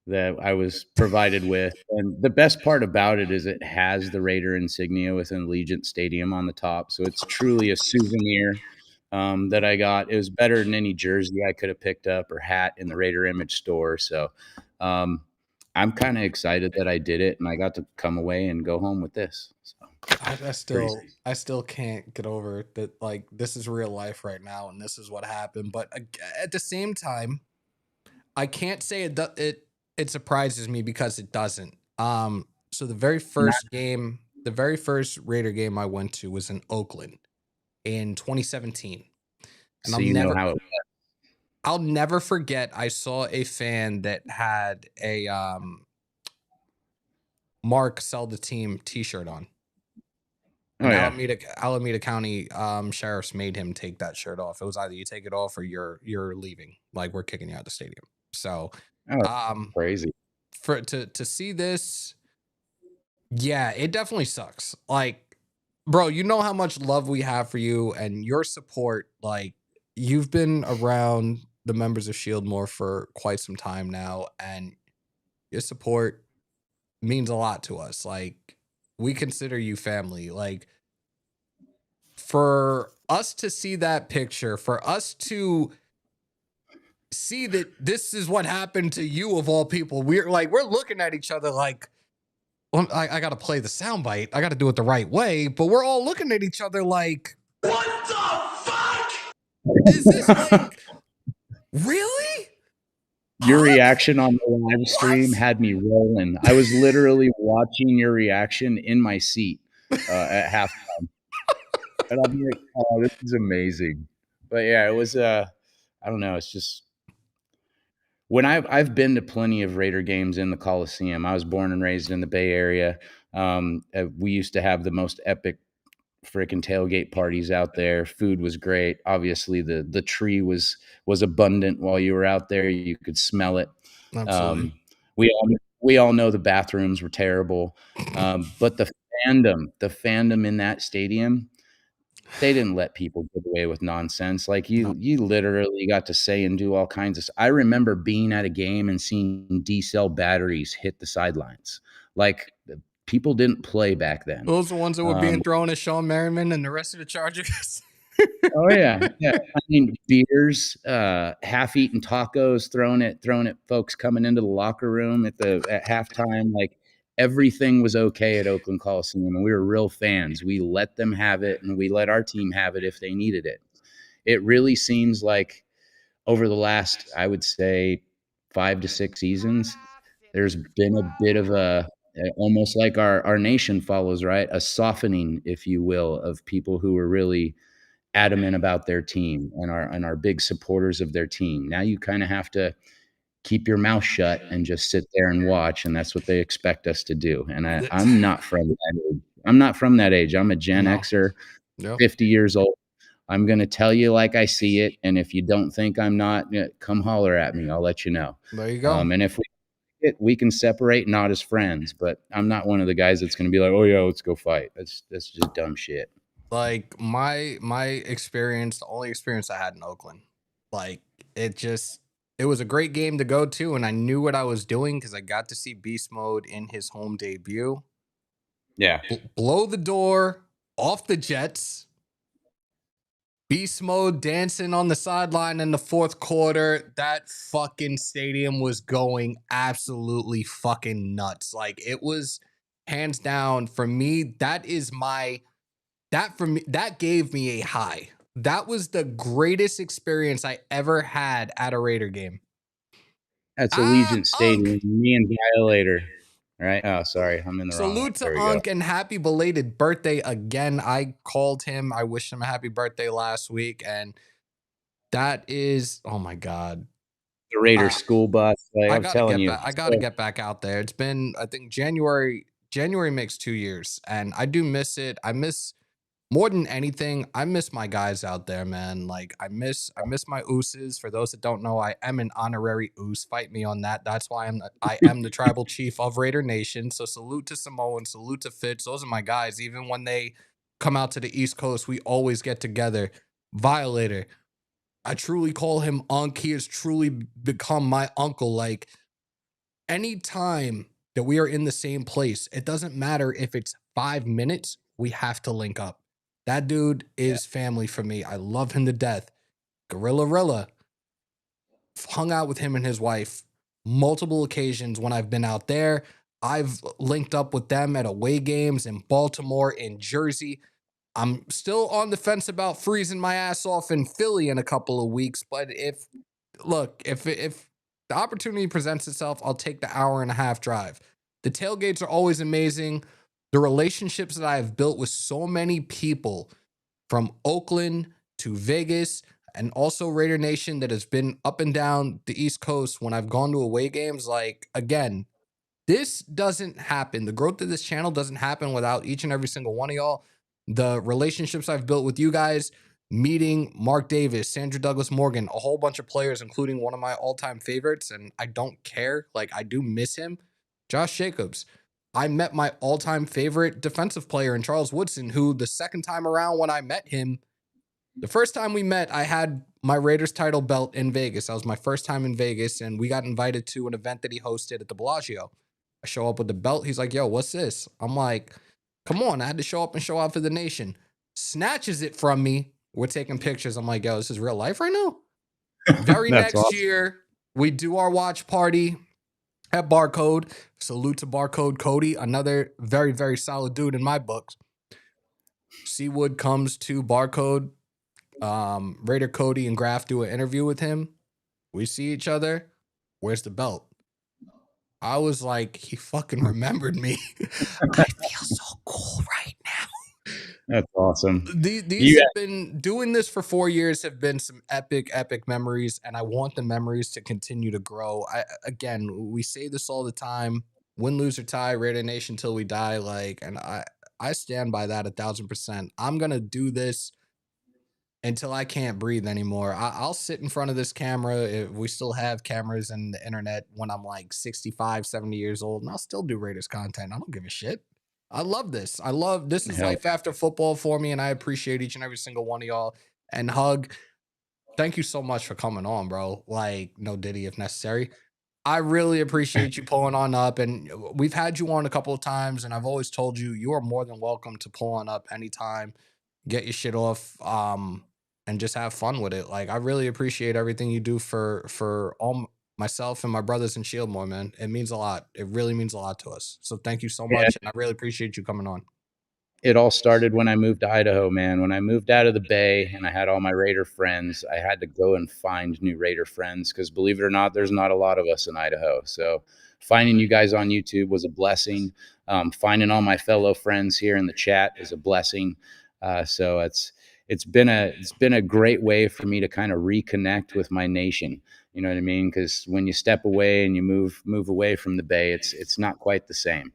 that I was provided with. And the best part about it is it has the Raider insignia within Allegiant Stadium on the top. So it's truly a souvenir that I got. It was better than any jersey I could have picked up or hat in the Raider Image store. So I'm kind of excited that I did it, and I got to come away and go home with this. So I still can't get over that. Like, this is real life right now, and this is what happened. But at the same time, I can't say it surprises me because it doesn't. So the very first Raider game I went to was in Oakland in 2017, and so I'll never forget. I saw a fan that had a Mark Sell the Team t-shirt on. Oh, yeah. Alameda County sheriffs made him take that shirt off. It was either you take it off or you're leaving. Like, we're kicking you out of the stadium. So crazy. To see this, yeah, it definitely sucks. Like, bro, you know how much love we have for you and your support. Like, you've been around the members of Shield more for quite some time now, and your support means a lot to us. Like, we consider you family. Like, for us to see that picture, for us to see that this is what happened to you of all people, we're looking at each other like, well, I got to play the soundbite. I got to do it the right way, but we're all looking at each other like, what the fuck? Is this like, really? Your reaction on the live stream had me rolling. I was literally watching your reaction in my seat at halftime. And I'm like, oh, this is amazing. But yeah, it was I don't know, it's just when I've been to plenty of Raider games in the Coliseum. I was born and raised in the Bay Area. We used to have the most epic freaking tailgate parties out there. Food was great. Obviously, the tree was abundant while you were out there. You could smell it. Absolutely. We all know the bathrooms were terrible, but the fandom in that stadium, they didn't let people get away with nonsense. Like you literally got to say and do all kinds of. I remember being at a game and seeing D-cell batteries hit the sidelines. Like people didn't play back then. Those are the ones that were being thrown at Sean Merriman and the rest of the Chargers. Oh yeah. I mean, beers, half-eaten tacos thrown at folks coming into the locker room at halftime. Like everything was okay at Oakland Coliseum, and we were real fans. We let them have it, and we let our team have it if they needed it. It really seems like over the last, I would say, 5 to 6 seasons, there's been a bit of a almost like our nation follows, right? A softening, if you will, of people who are really adamant about their team and are big supporters of their team. Now you kind of have to keep your mouth shut and just sit there and watch, and that's what they expect us to do. And I'm not from that age. I'm a Gen Xer, 50 years old. I'm going to tell you like I see it, and if you don't think I'm not, come holler at me. I'll let you know. There you go. And if we can separate, not as friends, but I'm not one of the guys that's going to be like, oh yeah, let's go fight. That's just dumb shit. Like my experience, the only experience I had in Oakland, like it was a great game to go to, and I knew what I was doing because I got to see Beast Mode in his home debut. Yeah. Blow the door off the Jets. Beast Mode dancing on the sideline in the fourth quarter. That fucking stadium was going absolutely fucking nuts. Like it was hands down for me. That gave me a high. That was the greatest experience I ever had at a Raider game. That's Allegiant Stadium. Me and Violator. Right? Oh, sorry. I'm in the wrong. Salute to Unk and happy belated birthday again. I called him. I wished him a happy birthday last week. And that is, oh my God. The Raider school bus. Like, I'm telling you. I got to get back out there. It's been, I think, January makes 2 years. And I do miss it. I miss more than anything, I miss my guys out there, man. Like I miss my ooses. For those that don't know, I am an honorary oos. Fight me on that. That's why I am the tribal chief of Raider Nation. So salute to Samoan, salute to Fitz. Those are my guys. Even when they come out to the East Coast, we always get together. Violator, I truly call him Unk. He has truly become my uncle. Like anytime that we are in the same place, it doesn't matter if it's 5 minutes, we have to link up. That dude is family for me. I love him to death. Gorilla Rilla. Hung out with him and his wife multiple occasions when I've been out there. I've linked up with them at away games in Baltimore, in Jersey. I'm still on the fence about freezing my ass off in Philly in a couple of weeks. But if the opportunity presents itself, I'll take the 1.5-hour drive. The tailgates are always amazing. The relationships that I have built with so many people from Oakland to Vegas and also Raider Nation that has been up and down the East Coast when I've gone to away games. Like, again, this doesn't happen. The growth of this channel doesn't happen without each and every single one of y'all. The relationships I've built with you guys, meeting Mark Davis, Sandra Douglas Morgan, a whole bunch of players, including one of my all-time favorites, and I don't care. Like, I do miss him. Josh Jacobs. I met my all-time favorite defensive player in Charles Woodson, who the second time around when I met him, the first time we met, I had my Raiders title belt in Vegas. That was my first time in Vegas, and we got invited to an event that he hosted at the Bellagio. I show up with the belt. He's like, yo, what's this? I'm like, come on. I had to show up and show out for the nation. Snatches it from me. We're taking pictures. I'm like, yo, this is real life right now? Very next year, we do our watch party at Barcode. Salute to Barcode Cody, another very, very solid dude in my books. Seawood comes to Barcode. Raider Cody and Graf do an interview with him. We see each other. Where's the belt? I was like, he fucking remembered me. I feel so cool right now. That's awesome. These have been doing this for 4 years, have been some epic memories, and I want the memories to continue to grow. Again, we say this all the time: win, lose, or tie, Raider Nation till we die. And I stand by that 1,000%. I'm gonna do this until I can't breathe anymore. I'll sit in front of this camera, if we still have cameras and the internet, when I'm like 65, 70 years old, and I'll still do Raiders content. I don't give a shit. I love this. This is life after football for me, and I appreciate each and every single one of y'all. And Hug, thank you so much for coming on, bro. No Diddy if necessary. I really appreciate you pulling on up, and we've had you on a couple of times, and I've always told you, you are more than welcome to pull on up anytime, get your shit off, and just have fun with it. I really appreciate everything you do for all myself and my brothers in Shieldmore, man. It means a lot. It really means a lot to us. So thank you so much, and I really appreciate you coming on. It all started when I moved to Idaho, man. When I moved out of the Bay and I had all my Raider friends, I had to go and find new Raider friends because, believe it or not, there's not a lot of us in Idaho. So finding you guys on YouTube was a blessing. Finding all my fellow friends here in the chat is a blessing. So it's been a great way for me to kind of reconnect with my nation. You know what I mean? Because when you step away and you move away from the Bay, it's not quite the same.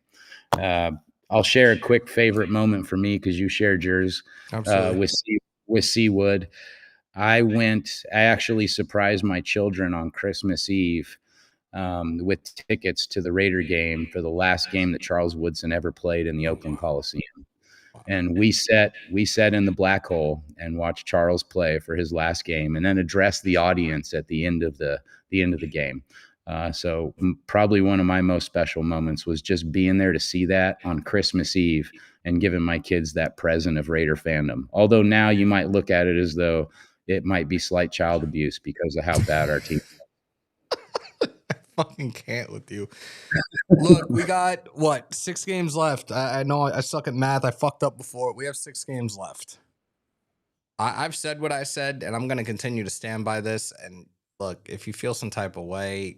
I'll share a quick favorite moment for me because you shared yours with Seawood. I actually surprised my children on Christmas Eve with tickets to the Raider game for the last game that Charles Woodson ever played in the Oakland Coliseum. And we sat in the black hole and watched Charles play for his last game, and then address the audience at the end of the game. So probably one of my most special moments was just being there to see that on Christmas Eve and giving my kids that present of Raider fandom. Although now you might look at it as though it might be slight child abuse because of how bad our team is. I fucking can't with you. Look, we got 6 games left. I know I suck at math. I fucked up before. We have 6 games left. I've said what I said, and I'm going to continue to stand by this. And look, if you feel some type of way,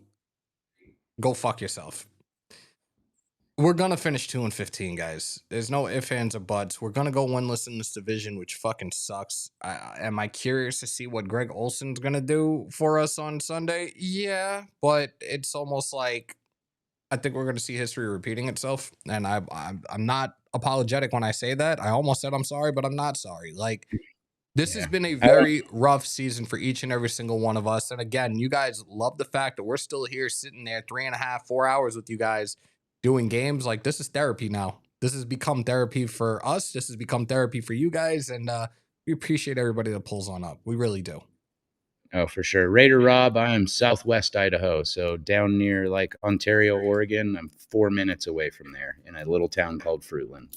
go fuck yourself. We're going to finish 2-15, guys. There's no ifs, ands, or buts. We're going to go winless in this division, which fucking sucks. Am I curious to see what Greg Olson's going to do for us on Sunday? Yeah, but it's almost like I think we're going to see history repeating itself. And I'm not apologetic when I say that. I almost said I'm sorry, but I'm not sorry. This has been a very rough season for each and every single one of us. And again, you guys love the fact that we're still here sitting there 3.5, 4 hours with you guys doing games. This is therapy now. This has become therapy for us. This has become therapy for you guys. And we appreciate everybody that pulls on up. We really do. Oh, for sure. Raider Rob, I am Southwest Idaho. So down near Ontario, Oregon. I'm 4 minutes away from there in a little town called Fruitland.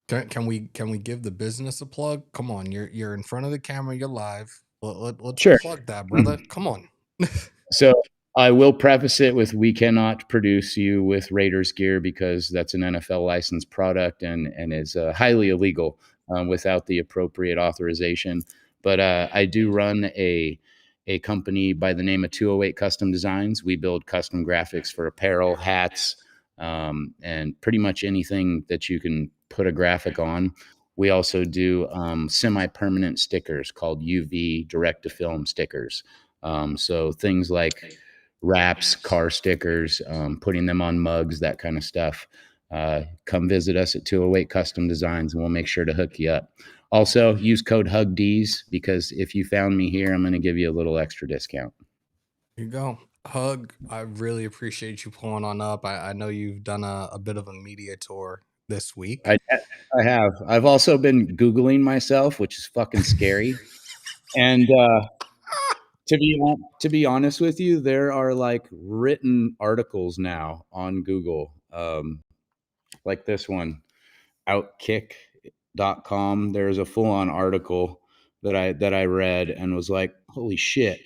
Can we give the business a plug? Come on, you're in front of the camera, you're live. Let's plug that, brother. Come on. So I will preface it with, we cannot produce you with Raiders gear because that's an NFL licensed product and is highly illegal without the appropriate authorization. But I do run a company by the name of 208 Custom Designs. We build custom graphics for apparel, hats, and pretty much anything that you can put a graphic on. We also do semi-permanent stickers called UV direct-to-film stickers. So things like wraps, car stickers, putting them on mugs, that kind of stuff. Come visit us at 208 Custom Designs, and we'll make sure to hook you up. Also, use code Hugdeez, because if you found me here, I'm going to give you a little extra discount. Here you go. Hug, I really appreciate you pulling on up. I know you've done a bit of a media tour this week. I have. I've also been Googling myself, which is fucking scary. And to be honest with you, there are written articles now on Google, like this one, Outkick.com. There's a full-on article that I read and was like, holy shit,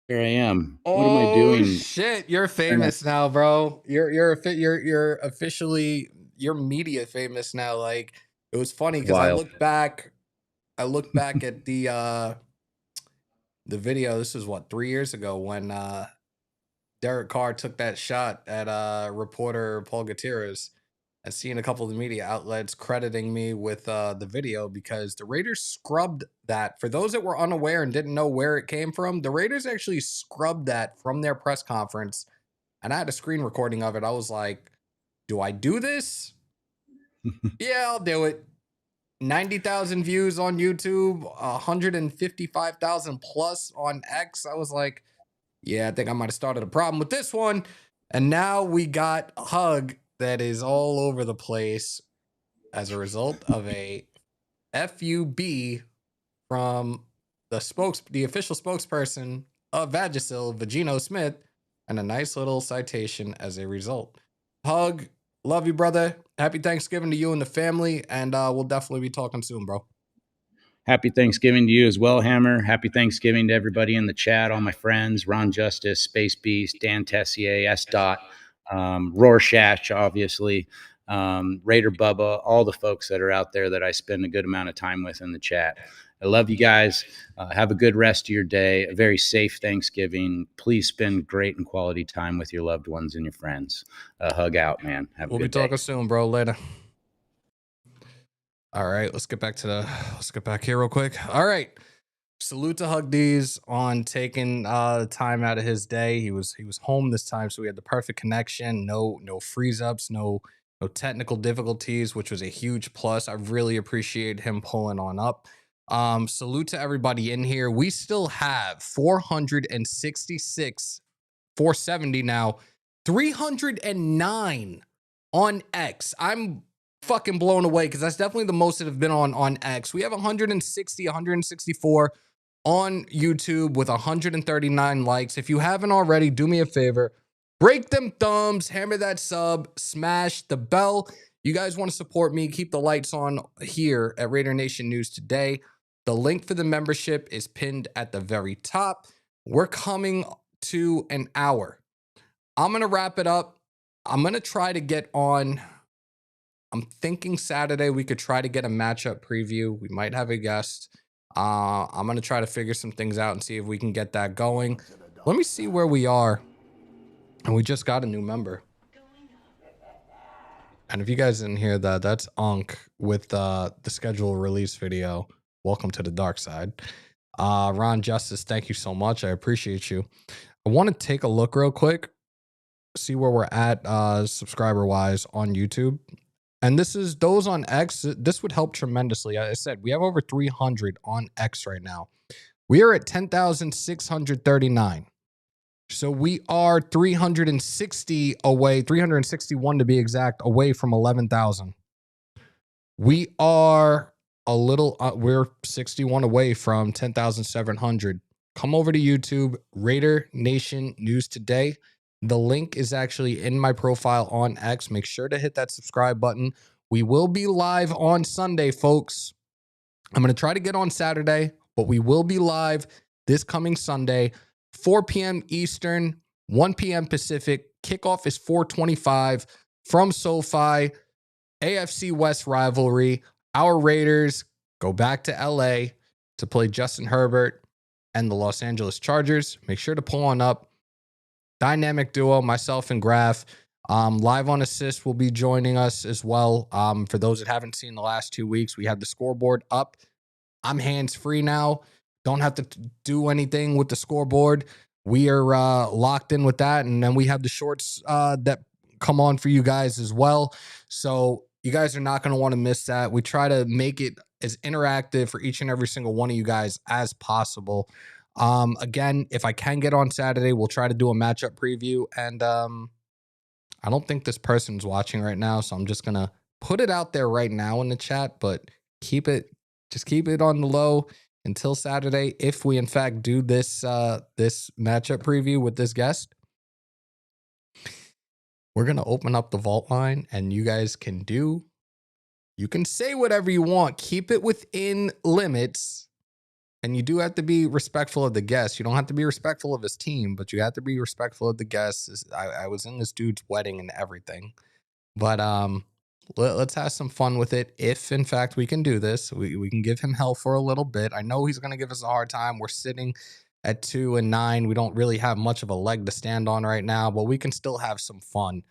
here I am. What am I doing? Oh shit, you're famous now, bro. You're officially media famous now. It was funny because I looked back at the the video. This was what, 3 years ago when Derek Carr took that shot at reporter Paul Gutierrez. I've seen a couple of the media outlets crediting me with the video because the Raiders scrubbed that. For those that were unaware and didn't know where it came from, the Raiders actually scrubbed that from their press conference. And I had a screen recording of it. I was like, do I do this? Yeah, I'll do it. 90,000 views on YouTube, 155,000 plus on X. I was like, yeah, I think I might have started a problem with this one. And now we got a hug that is all over the place as a result of a FUB from the official spokesperson of Vagisil, Geno Smith, and a nice little citation as a result. Hug, love you, brother. Happy Thanksgiving to you and the family, and we'll definitely be talking soon, bro. Happy Thanksgiving to you as well, Hammer. Happy Thanksgiving to everybody in the chat, all my friends, Ron Justice, Space Beast, Dan Tessier, S. Dot, Rorschach, obviously, Raider Bubba, all the folks that are out there that I spend a good amount of time with in the chat. I love you guys. Have a good rest of your day. A very safe Thanksgiving. Please spend great and quality time with your loved ones and your friends. Hug out, man. We'll be talking soon, bro. Later. All right, let's get back here real quick. All right. Salute to Hugdeez on taking the time out of his day. He was home this time, so we had the perfect connection. No freeze ups, no technical difficulties, which was a huge plus. I really appreciate him pulling on up. Salute to everybody in here. We still have 466, 470 now, 309 on X. I'm fucking blown away because that's definitely the most that have been on X. We have 160, 164 on YouTube with 139 likes. If you haven't already, do me a favor, break them thumbs, hammer that sub, smash the bell. You guys want to support me, keep the lights on here at Raider Nation News Today. The link for the membership is pinned at the very top. We're coming to an hour. I'm going to wrap it up. I'm going to try to get on. I'm thinking Saturday we could try to get a matchup preview. We might have a guest. I'm going to try to figure some things out and see if we can get that going. Let me see where we are. And we just got a new member. And if you guys didn't hear that, that's Unk with the schedule release video. Welcome to the dark side. Ron Justice, thank you so much. I appreciate you. I want to take a look real quick, see where we're at subscriber-wise on YouTube. And this is those on X. This would help tremendously. As I said, we have over 300 on X right now. We are at 10,639. So we are 360 away, 361 to be exact, away from 11,000. We are we're 61 away from 10,700. Come over to YouTube, Raider Nation News Today. The link is actually in my profile on X. Make sure to hit that subscribe button. We will be live on Sunday, folks. I'm going to try to get on Saturday, but we will be live this coming Sunday, 4 p.m. Eastern, 1 p.m. Pacific. Kickoff is 4:25 from SoFi. AFC West rivalry. Our Raiders go back to LA to play Justin Herbert and the Los Angeles Chargers. Make sure to pull on up. Dynamic duo, myself and Graf. Live on Assist will be joining us as well. For those that haven't seen the last 2 weeks, we had the scoreboard up. I'm hands-free now. Don't have to do anything with the scoreboard. We are locked in with that. And then we have the shorts that come on for you guys as well. So you guys are not going to want to miss that. We try to make it as interactive for each and every single one of you guys as possible. Again, if I can get on Saturday, we'll try to do a matchup preview. And I don't think this person's watching right now, so I'm just going to put it out there right now in the chat, but keep it on the low until Saturday. If we in fact do this this matchup preview with this guest, we're going to open up the vault line and you guys can say whatever you want. Keep it within limits. And you do have to be respectful of the guests. You don't have to be respectful of his team, but you have to be respectful of the guests. I was in this dude's wedding and everything. But let's have some fun with it. If, in fact, we can do this, we can give him hell for a little bit. I know he's going to give us a hard time. We're sitting at 2-9. We don't really have much of a leg to stand on right now, but we can still have some fun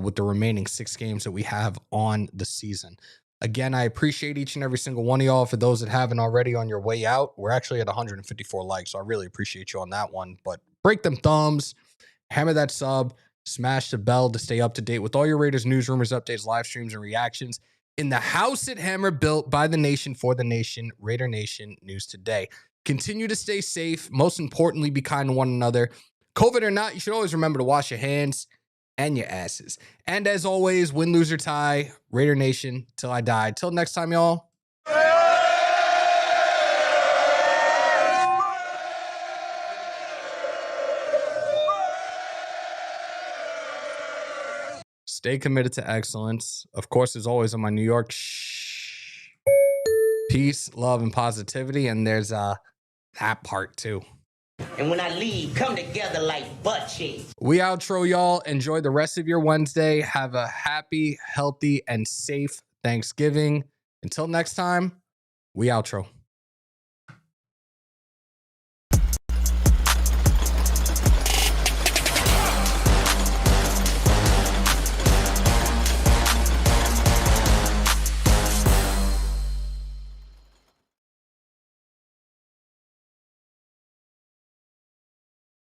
with the remaining 6 games that we have on the season. Again, I appreciate each and every single one of y'all. For those that haven't already on your way out, we're actually at 154 likes, so I really appreciate you on that one. But break them thumbs, hammer that sub, smash the bell to stay up to date with all your Raiders news, rumors, updates, live streams, and reactions in the house at Hammer, built by the nation for the nation, Raider Nation News Today. Continue to stay safe. Most importantly, be kind to one another. COVID or not, you should always remember to wash your hands and your asses. And as always, win, lose, or tie, Raider Nation, till I die. Till next time, y'all. Stay committed to excellence. Of course, as always, on my New York peace, love, and positivity. And there's that part too. And when I leave, come together like butt cheeks. We outro, y'all. Enjoy the rest of your Wednesday. Have a happy, healthy, and safe Thanksgiving. Until next time, we outro.